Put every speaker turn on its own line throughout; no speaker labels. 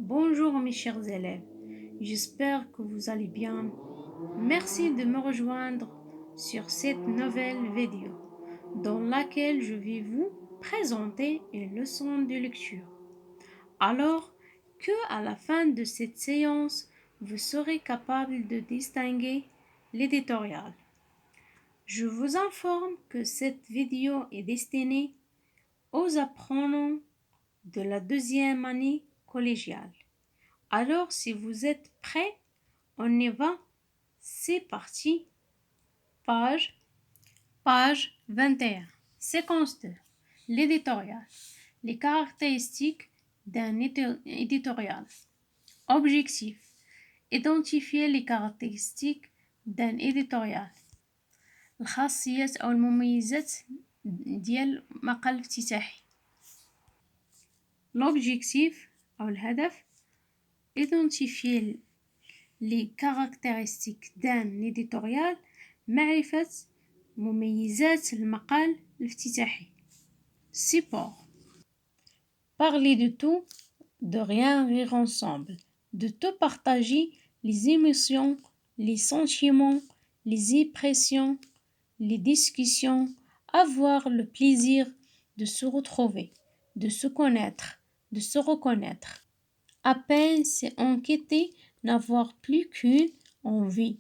Bonjour mes chers élèves, j'espère que vous allez bien. Merci de me rejoindre sur cette nouvelle vidéo dans laquelle je vais vous présenter une leçon de lecture. Alors que à la fin de cette séance, vous serez capable de distinguer l'éditorial. Je vous informe que cette vidéo est destinée aux apprenants de la deuxième année collégiale. Alors, si vous êtes prêts, on y va. C'est parti. Page 21. Séquence 2. L'éditorial. Les caractéristiques d'un éditorial. Objectif. Identifier les caractéristiques d'un éditorial. الخاصيات أو المميزات ديال مقال افتتاحي. L'objectif أو الهدف identifier les caractéristiques d'un éditorial معرفة مميزات المقال الافتتاحي. Support. Parler de tout, de rien rire ensemble, de tout partager les émotions, les sentiments, les impressions, les discussions, avoir le plaisir de se retrouver, de se connaître, de se reconnaître. À peine c'est enquêter, n'avoir plus qu'une envie,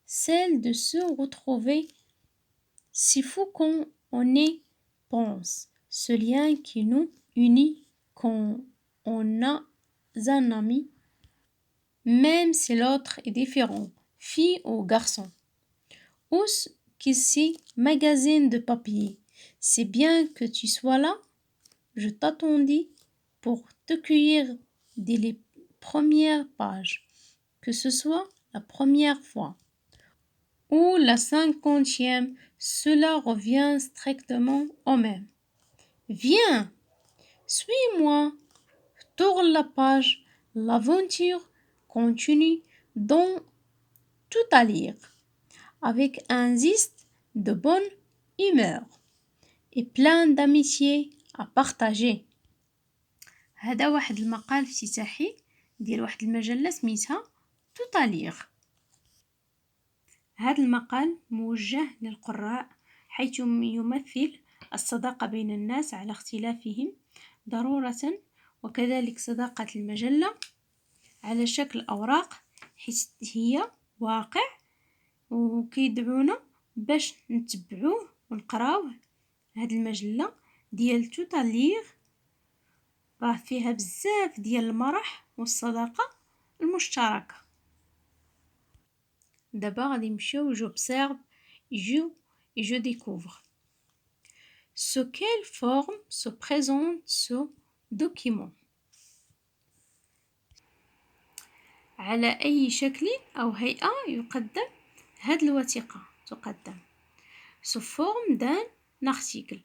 celle de se retrouver. C'est fou qu'on y pense, ce lien qui nous unit quand on a un ami, même si l'autre est différent, fille ou garçon. Où qu'ici, magazine de papier, c'est bien que tu sois là, je t'attendis pour te cueillir dès les premières pages, que ce soit la première fois ou la 50e, cela revient strictement au même. Viens, suis-moi, tourne la page, l'aventure continue dans tout à lire, avec un zeste de bonne humeur et plein d'amitié à partager. هذا واحد المقال افتتاحي ديال واحد المجلة سميتها توتالير. هذا المقال موجه للقراء حيث يمثل الصداقة بين الناس على اختلافهم ضرورة، وكذلك صداقة المجلة على شكل أوراق حيث هي واقع وكيدعونا باش نتبعوه ونقراوه. هاد المجلة ديال توتالير راه فيها بزاف ديال المرح والصداقة المشتركة. دابا غادي نمشيو j'observe et je découvre. Sous quelle forme se présente ce document? على أي شكل أو هيئة يقدم هاد الوثيقة تقدم. Sous forme d'un article.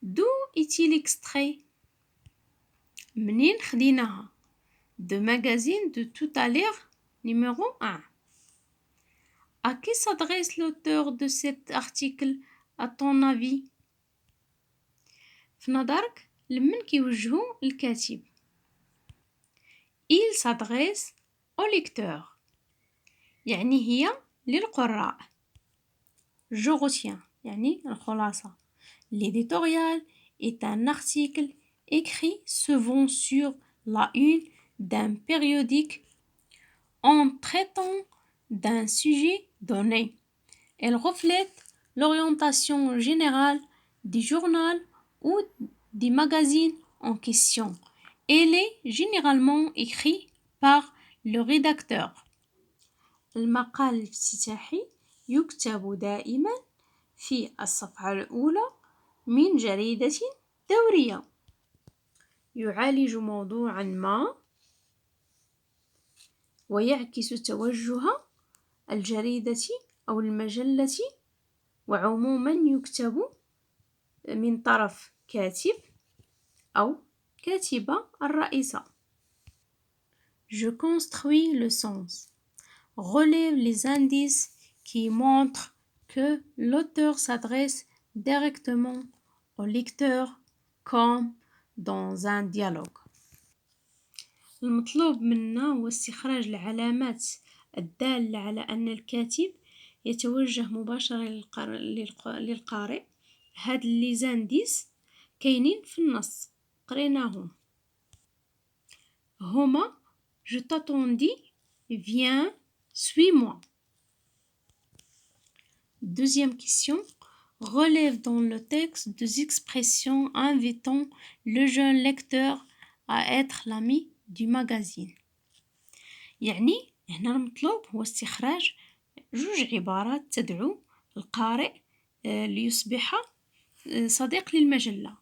D'où est-il extrait? منين خديناها؟ De magazine de tout à l'heure numéro 1. À qui s'adresse l'auteur de cet article à ton avis? في نظرك لمن كيوجهو الكاتب؟ Il s'adresse au lecteur. يعني هي للقراء. Je retiens يعني الخلاصة. L'éditorial est un article écrit souvent sur la une d'un périodique en traitant d'un sujet donné. Elle reflète l'orientation générale du journal ou du magazine en question. Elle est généralement écrite par le rédacteur. المقال الافتتاحي يكتب دائما في الصفحة الأولى من جريدة دورية. يعالج موضوعا ما ويعكس توجه الجريدة أو المجلة، وعموما يكتب من طرف كاتب أو كاتبة الرئيسة. Je construis le sens. Relève les indices qui montrent que l'auteur s'adresse directement au lecteur comme dans un dialogue. المطلوب منا هو استخراج العلامات الدالة على أن الكاتب يتوجه مباشرة للقارئ. هاد لي زانديس كاينين في النص قريناهم هما je t'attendis, viens, suis-moi. Deuxième question. Relève dans le texte des expressions invitant le jeune lecteur à être l'ami du magazine. يعني هنا المطلوب هو استخراج جوج عبارات تدعو القارئ ليصبح صديق للمجلة.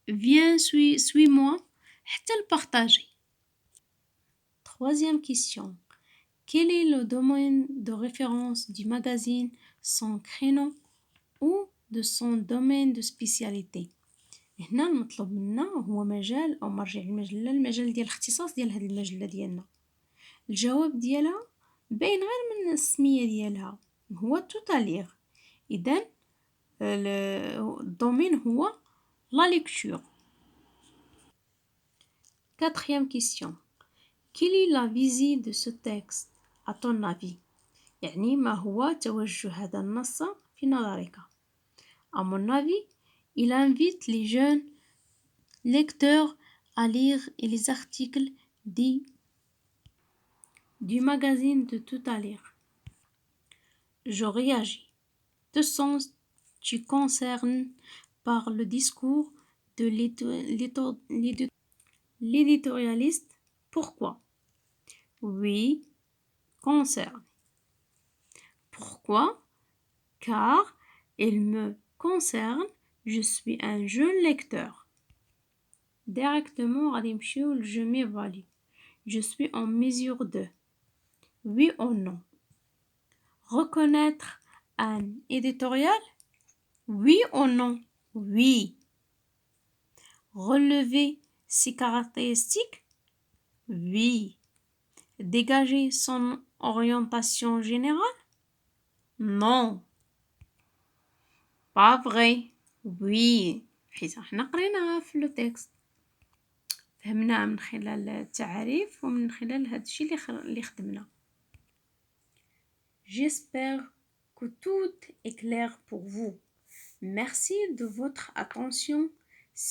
Viens, suis-moi حتى البارتاجي. Troisième question. Quel est le domaine de référence du magazine, son créneau ou de son domaine de spécialité؟ هنا المطلوب منا هو مجال أو مرجع المجلة، المجال ديال الاختصاص ديال هذه المجلة ديالنا. الجواب ديالها باين غير من السمية ديالها، هو توتاليغ. إذن الدومين هو la lecture. Quatrième question. Quelle est la visée de ce texte à ton avis؟ يعني ما هو توجه هذا النص في نظرك؟ À mon avis, il invite les jeunes lecteurs à lire les articles du magazine de tout à l'heure. Je réagis. Te sens-tu concerné par le discours de l'éditorialiste? Pourquoi? Oui, concerné. Pourquoi? Car il me concerne, je suis un jeune lecteur. Directement غادي نمشيو je m'évalue. Je suis en mesure de. Oui ou non? Reconnaître un éditorial? Oui ou non? Oui. Relever ses caractéristiques? Oui. Dégager son orientation générale? Non. Pas vrai. Oui. حيت حنا قريناها في لو تكست، فهمناها من خلال التعريف ومن خلال هذا الشيء اللي خدمنا. J'espère que tout est clair pour vous. Merci de votre attention.